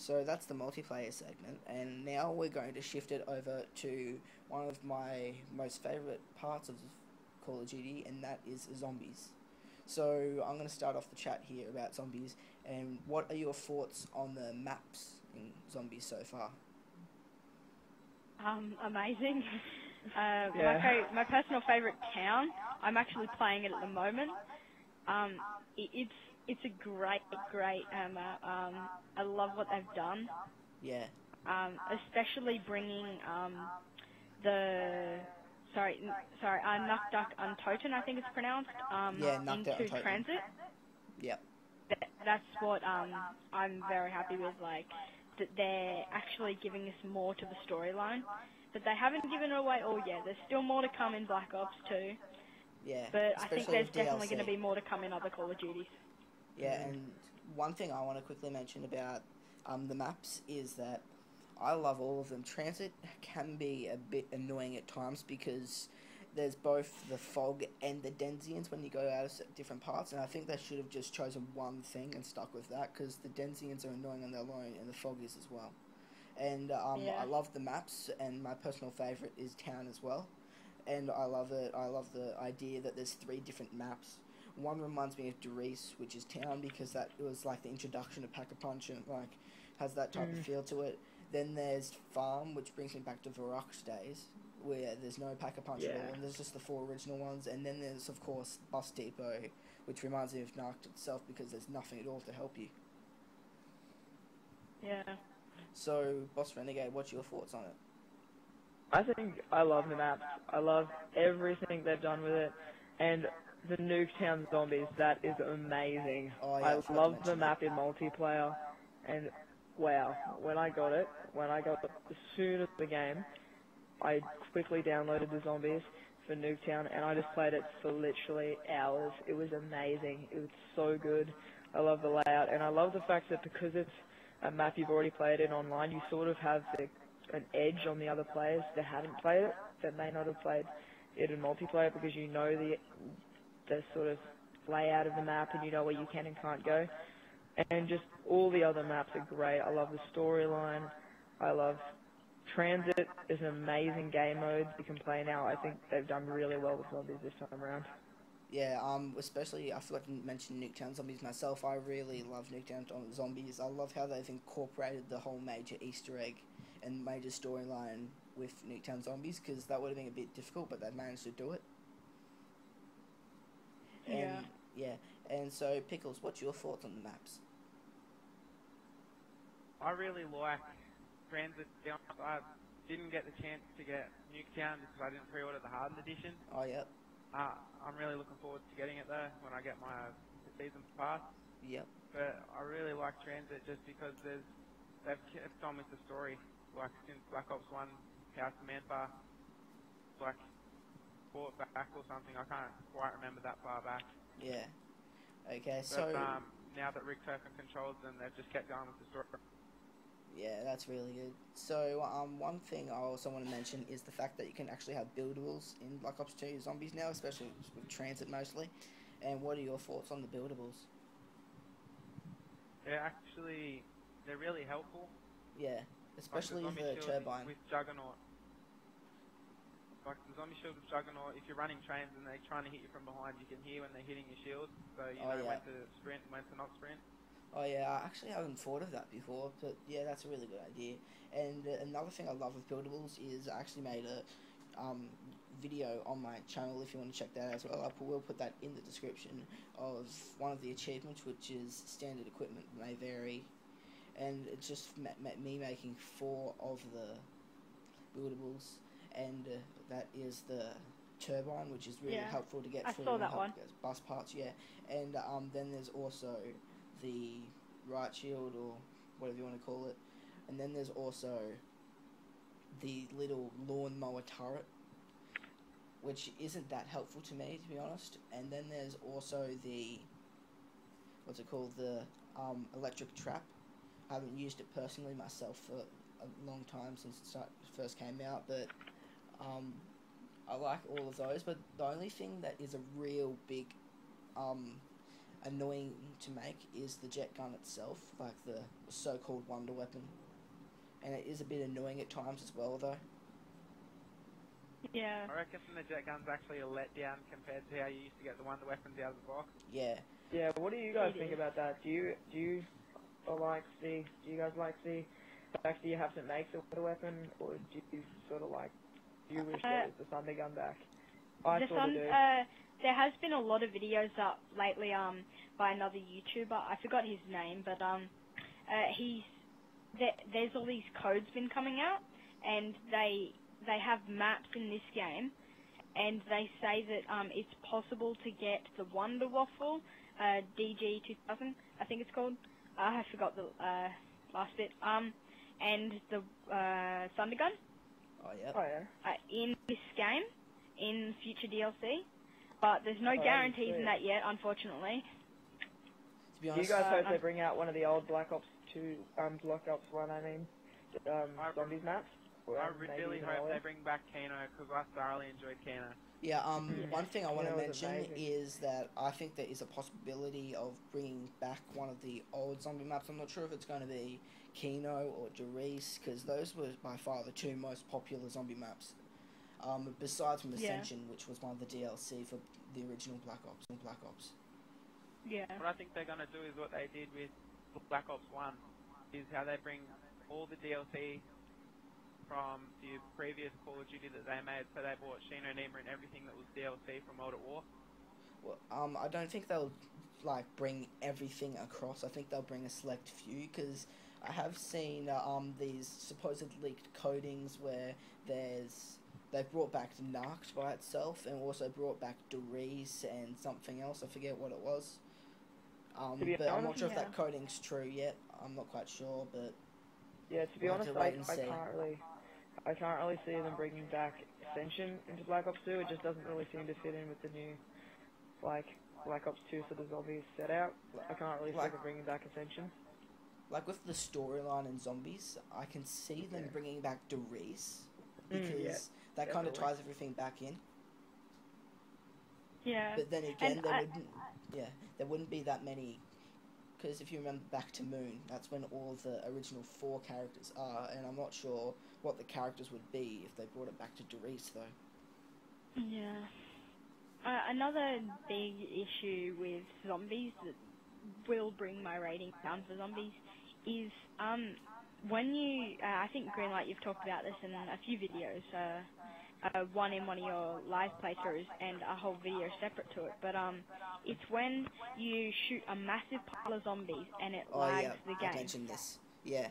So that's the multiplayer segment, and now we're going to shift it over to one of my most favourite parts of Call of Duty, and that is zombies. So I'm going to start off the chat here about zombies, and what are your thoughts on the maps in zombies so far? Amazing. Yeah. My personal favorite town. I'm actually playing it at the moment. It's a great map. I love what they've done. Yeah. Especially bringing the Nuck Duck Untoten, I think it's pronounced, Yeah, knocked out on into Titan. transit. Yep. That's what I'm very happy with. Like that they're actually giving us more to the storyline, but they haven't given it away all yet. There's still more to come in Black Ops 2, Yeah. but I think Especially there's with definitely DLC. going to be more to come in other Call of Duties. Yeah, and one thing I want to quickly mention about the maps is that I love all of them. Transit can be a bit annoying at times because there's both the fog and the Denzians when you go out of different parts, and I think they should have just chosen one thing and stuck with that because the Denzians are annoying on their own and the fog is as well. And Yeah. I love the maps, and my personal favourite is Town as well. And I love it. I love the idea that there's three different maps. One reminds me of Derice, which is Town, because that it was like the introduction of Pack-a-Punch and like has that type of feel to it. Then there's Farm, which brings me back to Varrock's days, where there's no Pack-a-Punch at Yeah. all, and there's just the four original ones. And then there's, of course, Bus Depot, which reminds me of Narc itself, because there's nothing at all to help you. Yeah. So, Boss Renegade, what's your thoughts on it? I think I love the maps. I love everything they've done with it. And the Nuketown Zombies, that is amazing. Oh, yeah, I I forgot to love the mention map in multiplayer. And wow, when I got it, as soon as the game, I quickly downloaded the Zombies for Nuketown and I just played it for literally hours. It was amazing. It was so good. I love the layout and I love the fact that because it's a map you've already played in online, you sort of have an edge on the other players that haven't played it, that may not have played it in multiplayer because you know the sort of layout of the map and you know where you can and can't go. And just all the other maps are great. I love the storyline. I love Transit is an amazing game mode you can play now. I think they've done really well with zombies this time around. Yeah, especially, I forgot to mention Nuketown Zombies myself. I really love Nuketown Zombies. I love how they've incorporated the whole major Easter egg and major storyline with Nuketown Zombies, because that would have been a bit difficult, but they've managed to do it. And, yeah. And so, Pickles, what's your thoughts on the maps? I really like Transit. I didn't get the chance to get Nuketown because I didn't pre-order the Hardened Edition. Oh, yeah. I'm really looking forward to getting it though when I get my season pass. Yep. But I really like Transit just because they've kept on with the story. Like since Black Ops 1, House of Manfar, like brought back or something. I can't quite remember that far back. Yeah. Okay, But so... now that Rick Turpin controls them, they've just kept going with the story. Yeah, that's really good. So, one thing I also want to mention is the fact that you can actually have buildables in Black Ops 2 Zombies now, especially with Transit mostly. And what are your thoughts on the buildables? They're really helpful. Yeah, especially like the turbine. With Juggernaut. Like the zombie shield with Juggernaut, if you're running trains and they're trying to hit you from behind, you can hear when they're hitting your shield, so you know when to sprint and when to not sprint. Oh yeah, I actually haven't thought of that before, but yeah, that's a really good idea. And another thing I love with buildables is I actually made a video on my channel if you want to check that out as well. We'll put that in the description of one of the achievements, which is standard equipment may vary, and it's just me making 4 of the buildables, and that is the turbine, which is really helpful to get I through saw and that help one. bus parts. Yeah, and then there's also the right shield or whatever you want to call it, and then there's also the little lawnmower turret, which isn't that helpful to me, to be honest. And then there's also the what's it called, the electric trap. I haven't used it personally myself for a long time since it first came out, but I like all of those. But the only thing that is a real big annoying to make is the jet gun itself, like the so-called wonder weapon, and it is a bit annoying at times as well, though. Yeah. I reckon the jet gun's actually a letdown compared to how you used to get the wonder weapons out of the box. Yeah. Yeah, what do you guys think about that? Do you guys like the fact that you have to make the wonder weapon, or do you sort of like, do you wish there was the thunder gun back? I sort of do. There has been a lot of videos up lately by another YouTuber. I forgot his name, but there's all these codes been coming out, and they have maps in this game, and they say that it's possible to get the Wonder Waffle, DG 2000, I think it's called. I forgot the last bit. And the Thunder Gun. Oh yeah. In this game, in future DLC, but there's no guarantees in that yet, unfortunately. To be honest, do you guys hope they bring out one of the old Black Ops 2, Black Ops 1, zombies maps? I really hope they bring back Kano, because I thoroughly enjoyed Kano. Yeah, one thing I want to mention is that I think there is a possibility of bringing back one of the old zombie maps. I'm not sure if it's going to be Kino or Doris, because those were by far the two most popular zombie maps. Besides from Ascension, which was one of the DLC for the original Black Ops. Yeah. What I think they're going to do is what they did with Black Ops 1, is how they bring all the DLC from the previous Call of Duty that they made, so they bought Shino Nima and everything that was DLC from World at War. Well, I don't think they'll like bring everything across. I think they'll bring a select few, because I have seen these supposed leaked codings where they've brought back Narked by itself, and also brought back Doris and something else. I forget what it was. But I'm not sure if that coding's true yet. I'm not quite sure, but yeah, to be honest, I can't really see them bringing back Ascension into Black Ops 2. It just doesn't really seem to fit in with the new, like, Black Ops 2 sort of zombies set out. I can't really see them bringing back Ascension. Like with the storyline and zombies, I can see them bringing back Doris, because that kind of ties everything back in. Yeah. But then again, there wouldn't be that many, because if you remember Back to Moon, that's when all the original 4 characters are, and I'm not sure what the characters would be if they brought it back to Doris, though. Yeah. Another big issue with zombies that will bring my rating down for zombies is when you, I think Greenlight, you've talked about this in a few videos, one in one of your live playthroughs and a whole video separate to it, but it's when you shoot a massive pile of zombies and it lags the game. I mentioned this. Yeah.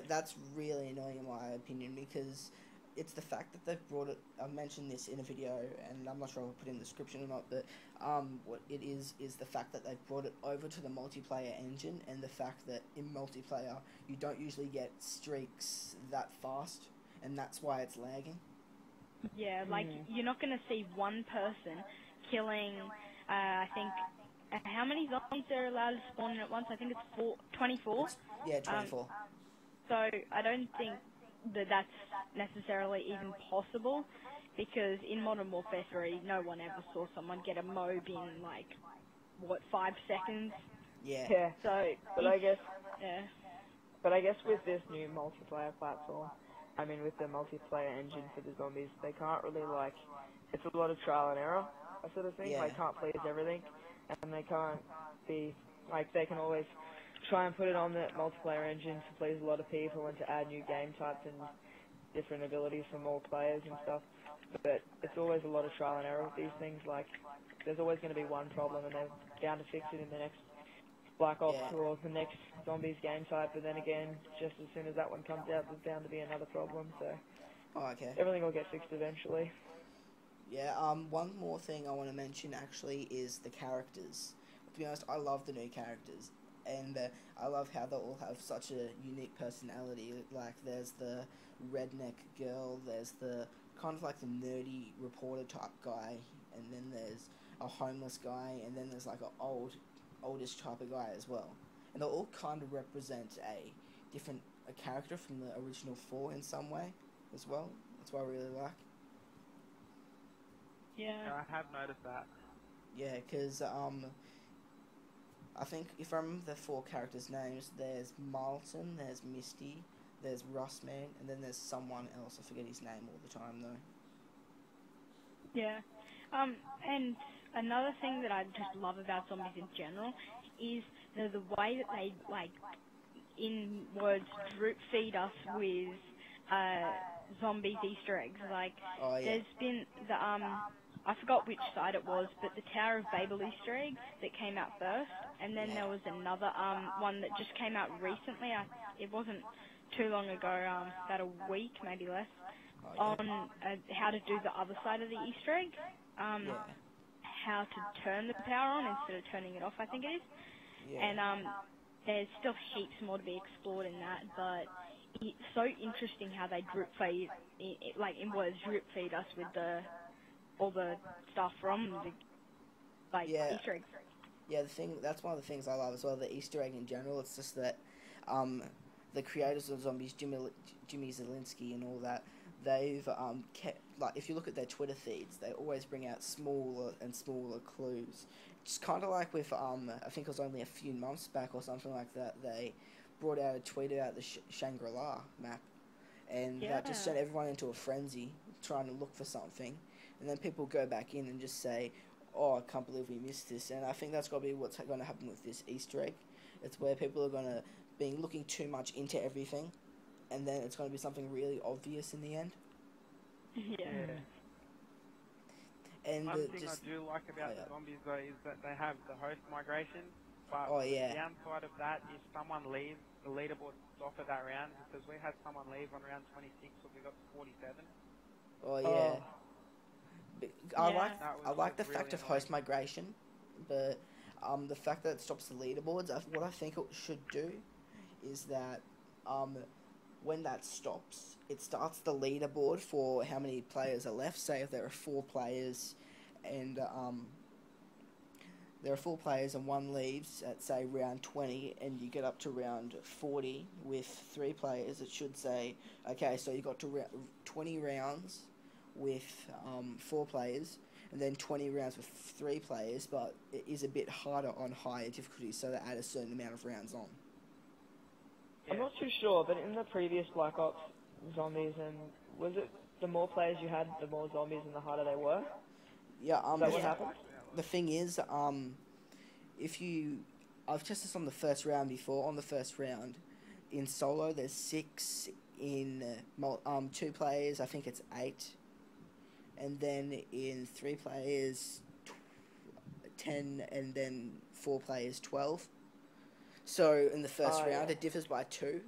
That's really annoying in my opinion, because it's the fact that they've brought it. I mentioned this in a video, and I'm not sure I'll put it in the description or not, but what it is the fact that they've brought it over to the multiplayer engine, and the fact that in multiplayer you don't usually get streaks that fast, and that's why it's lagging. Yeah, like you're not going to see one person killing, I think, how many zombies are allowed to spawn in at once? I think it's 24. 24. So I don't think that that's necessarily even possible, because in Modern Warfare 3, no one ever saw someone get a mob in, like, 5 seconds? Yeah. So, but I guess with this new multiplayer platform, I mean, with the multiplayer engine for the zombies, they can't really, like, it's a lot of trial and error, sort of thing. They can't please everything, and they can't be, like, they can always try and put it on the multiplayer engine to please a lot of people and to add new game types and different abilities for more players and stuff. But it's always a lot of trial and error with these things. Like, there's always going to be one problem, and they're bound to fix it in the next Black Ops or the next Zombies game type. But then again, just as soon as that one comes out, there's bound to be another problem. So everything will get fixed eventually. Yeah. One more thing I want to mention actually is the characters. To be honest, I love the new characters. And I love how they all have such a unique personality. Like, there's the redneck girl, there's the kind of like the nerdy reporter type guy, and then there's a homeless guy, and then there's like a oldish type of guy as well. And they all kind of represent a character from the original 4 in some way as well. That's what I really like. Yeah. I have noticed that. Yeah, because I think if I remember the 4 characters' names, there's Marlton, there's Misty, there's Rustman, and then there's someone else. I forget his name all the time though. Yeah. And another thing that I just love about zombies in general is the way that they, like, in words, drip feed us with zombies Easter eggs. Like, Oh yeah. there's been the I forgot which side it was, but the Tower of Babel Easter egg that came out first, and then there was another one that just came out recently. It wasn't too long ago, about a week, maybe less, on how to do the other side of the Easter egg. How to turn the power on instead of turning it off, I think it is. Yeah. And there's still heaps more to be explored in that, but it's so interesting how they drip feed, like in words, drip feed us with all the stuff from the Easter eggs. Yeah, that's one of the things I love as well. The Easter egg in general. It's just that the creators of zombies, Jimmy Zielinski and all that, they've kept, like, if you look at their Twitter feeds, they always bring out smaller and smaller clues. It's kind of like with I think it was only a few months back or something like that, they brought out a tweet about the Shangri-La map, and that just sent everyone into a frenzy trying to look for something, and then people go back in and just say, oh, I can't believe we missed this. And I think that's got to be what's going to happen with this Easter egg. It's where people are going to be looking too much into everything, and then it's going to be something really obvious in the end. Yeah. And one thing I do like about the zombies though is that they have the host migration, but the downside of that, if someone leaves, the leaderboard stops at that round, because we had someone leave on round 26, so we got to 47. Oh yeah. I like the fact of host migration, but the fact that it stops the leaderboards, what I think it should do is that when that stops, it starts the leaderboard for how many players are left. Say if there are 4 players and one leaves at, say, round 20, and you get up to round 40 with 3 players, it should say, okay, so you got to 20 rounds with 4 players, and then 20 rounds with 3 players, but it is a bit harder on higher difficulty, so they add a certain amount of rounds on. I'm not too sure, but in the previous Black Ops zombies, and was it the more players you had, the more zombies and the harder they were? Yeah, is that what happened? The thing is, I've tested this on the first round before. On the first round, in solo, there's 6. In 2 players, I think it's 8. And then in 3 players, 10, and then 4 players, 12. So in the first round, it differs by 2.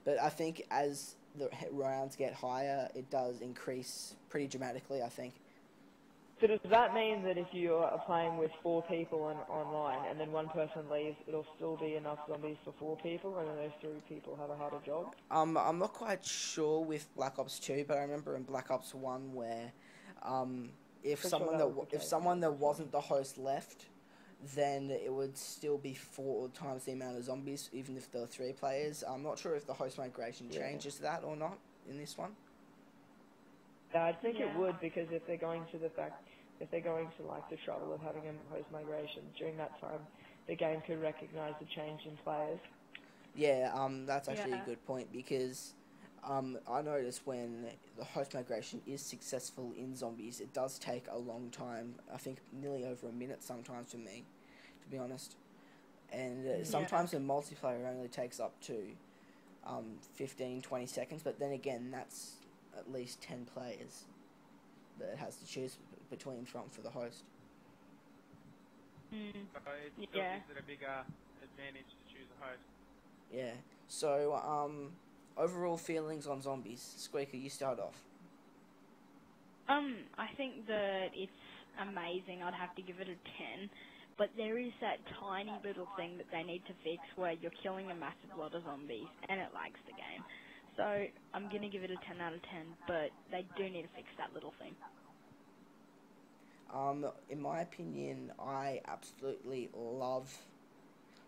But I think as the rounds get higher, it does increase pretty dramatically, I think. So does that mean that if you are playing with 4 people online and then one person leaves, it'll still be enough zombies for 4 people, and then those 3 people have a harder job? I'm not quite sure with Black Ops 2, but I remember in Black Ops 1 where if someone that wasn't the host left, then it would still be 4 times the amount of zombies, even if there were 3 players. I'm not sure if the host migration changes that or not in this one. Yeah, I think it would, because if they're going to like the trouble of having a host migration during that time, the game could recognise the change in players. Yeah, that's actually a good point, because I noticed when the host migration is successful in zombies, it does take a long time. I think nearly over a minute sometimes for me, to be honest. And sometimes in multiplayer it only takes up to 15, 20 seconds, but then again, that's at least 10 players that it has to choose between for the host. So it still gives it a bigger advantage to choose a host. Yeah. So, overall feelings on zombies. Squeaker, you start off. I think that it's amazing. I'd have to give it a 10. But there is that tiny little thing that they need to fix where you're killing a massive lot of zombies and it lags the game. So I'm going to give it a 10 out of 10, but they do need to fix that little thing. In my opinion, I absolutely love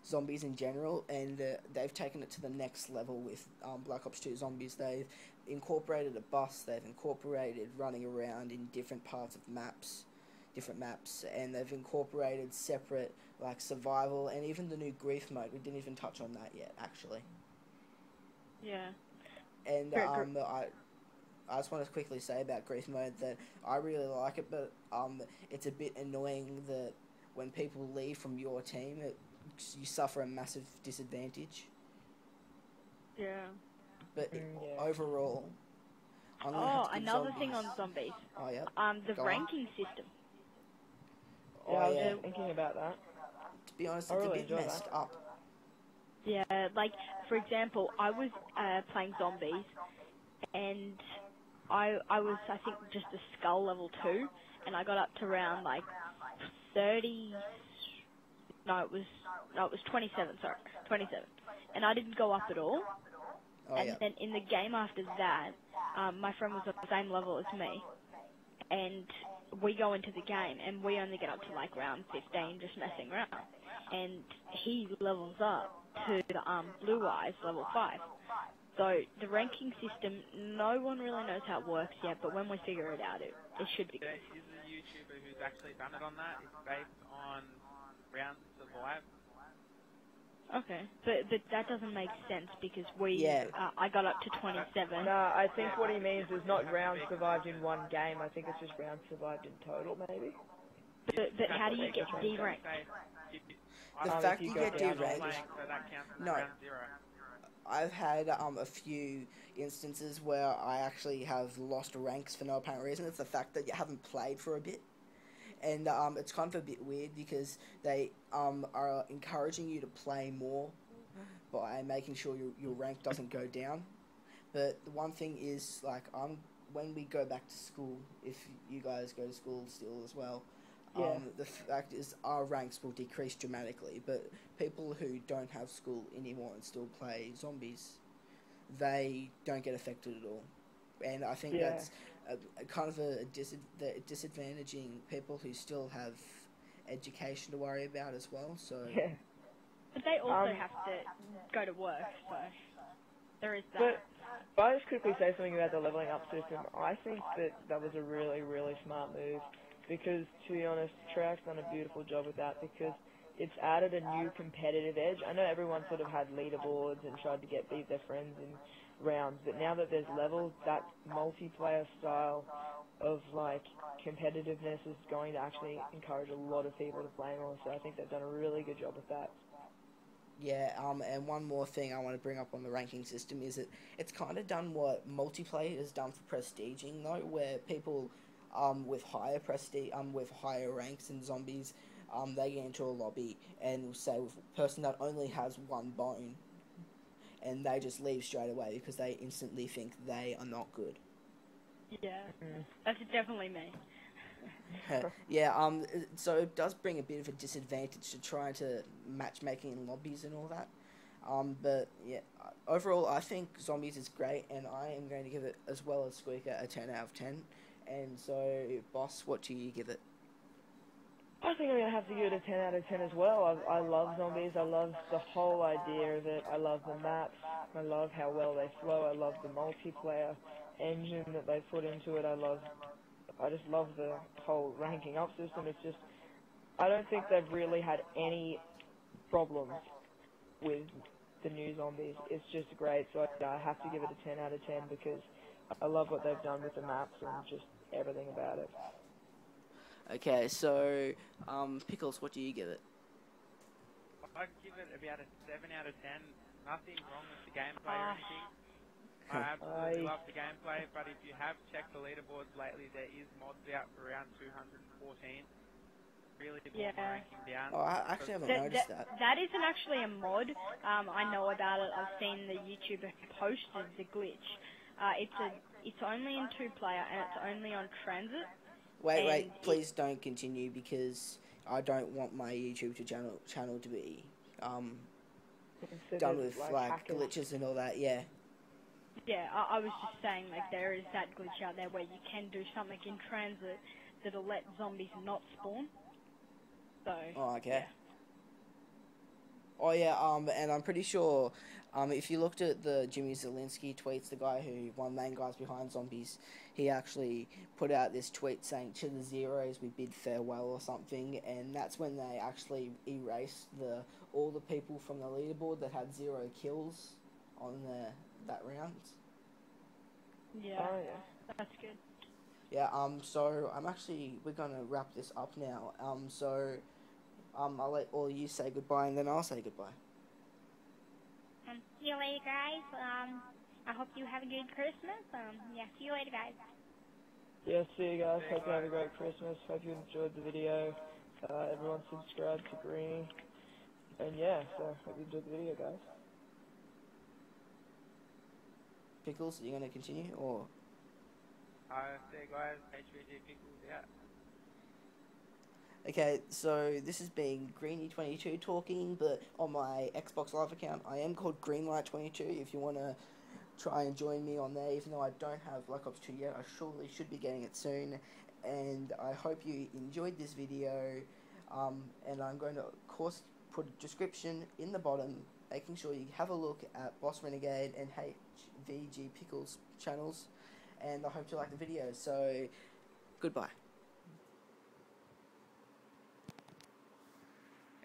zombies in general, and they've taken it to the next level with Black Ops 2 Zombies. They've incorporated a bus, they've incorporated running around in different parts of different maps, and they've incorporated separate like survival, and even the new grief mode. We didn't even touch on that yet, actually. Yeah. And I just want to quickly say about grief mode that I really like it, but it's a bit annoying that when people leave from your team, you suffer a massive disadvantage. Yeah. But Yeah. overall, I'm gonna have to give another zombies. thing on zombies. Oh yeah. The Go on. ranking system. Yeah, I was yeah. just thinking about that. To be honest, I it's really a bit enjoy messed that. up. Yeah, like for example, I was playing zombies, and I was I think just a skull level 2, and I got up to round like 30. No, it was 27. Sorry, 27, and I didn't go up at all. Oh And yeah. then in the game after that, my friend was at the same level as me, and we go into the game, and we only get up to like round 15, just messing around, and he levels up to Blue Eyes level 5. So the ranking system, no one really knows how it works yet, but when we figure it out, it should be There good. is a YouTuber who's actually done it on that. It's based on rounds survived. Okay, but that doesn't make sense because Yeah. I got up to 27. No, I think what he means is not rounds survived in one game. I think it's just rounds survived in total, maybe. But how do you get D-ranked? The fact you get D-ranked. So that counts as No. round 0. I've had a few instances where I actually have lost ranks for no apparent reason. It's the fact that you haven't played for a bit. And it's kind of a bit weird because they are encouraging you to play more by making sure your rank doesn't go down. But the one thing is, like, when we go back to school, if you guys go to school still as well, Yeah. the fact is our ranks will decrease dramatically. But people who don't have school anymore and still play zombies, they don't get affected at all. And I think that's a kind of disadvantaging people who still have education to worry about as well. So Yeah. But they also have to go to work, so there is that. But if I just quickly say something about the leveling up system, I think that was a really, really smart move because, to be honest, Treyarch's done a beautiful job with that because it's added a new competitive edge. I know everyone sort of had leaderboards and tried to beat their friends in rounds, but now that there's levels, that multiplayer style of like competitiveness is going to actually encourage a lot of people to play more. So I think they've done a really good job with that. yeah, and one more thing I want to bring up on the ranking system is that it's kind of done what multiplayer has done for prestiging though, where people with higher prestige with higher ranks in zombies, they get into a lobby and say with a person that only has one bone, and they just leave straight away because they instantly think they are not good. Yeah, that's definitely me. Yeah, so it does bring a bit of a disadvantage to trying to matchmaking in lobbies and all that. But yeah, overall, I think Zombies is great, and I am going to give it, as well as Squeaker, a 10 out of 10. And so, Boss, what do you give it? I think I'm going to have to give it a 10 out of 10 as well. I love Zombies. I love the whole idea of it. I love the maps. I love how well they flow. I love the multiplayer engine that they put into it. I just love the whole ranking up system. It's just, I don't think they've really had any problems with the new Zombies. It's just great. So I have to give it a 10 out of 10 because I love what they've done with the maps and just everything about it. Okay, so, Pickles, what do you give it? I'd give it about a 7 out of 10. Nothing wrong with the gameplay or anything. I absolutely love the gameplay, but if you have checked the leaderboards lately, there is mods out for around 214. Really brought my ranking down. Oh, I actually haven't noticed that. That isn't actually a mod. I know about it. I've seen the YouTuber who posted the glitch. It's only in 2-player and it's only on transit. Wait, please don't continue because I don't want my YouTube channel to be done with like glitches and all that. Yeah. Yeah, I was just saying, like, there is that glitch out there where you can do something in transit that'll let zombies not spawn. So. Oh, okay. Oh yeah, and I'm pretty sure, if you looked at the Jimmy Zielinski tweets, the guy who one of the main guys behind Zombies, he actually put out this tweet saying, "To the zeros we bid farewell" or something, and that's when they actually erased all the people from the leaderboard that had 0 kills on that round. Yeah, Oh yeah. that's good. Yeah. So we're gonna wrap this up now. I'll let all you say goodbye, and then I'll say goodbye. See you later, guys. I hope you have a good Christmas. Yeah, see you later, guys. Yeah, see you guys. Hope you have a great Christmas. Hope you enjoyed the video. Everyone subscribe to Greeney. And yeah, so hope you enjoyed the video, guys. Pickles, are you gonna continue or? Say guys, HVG Pickles out. Okay, so this is being Greeny22 talking, but on my Xbox Live account, I am called Greenlight22. If you want to try and join me on there, even though I don't have Black Ops 2 yet, I surely should be getting it soon. And I hope you enjoyed this video. And I'm going to, of course, put a description in the bottom, making sure you have a look at Boss Renegade and HVG Pickles channels. And I hope you like the video. So, goodbye.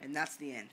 And that's the end.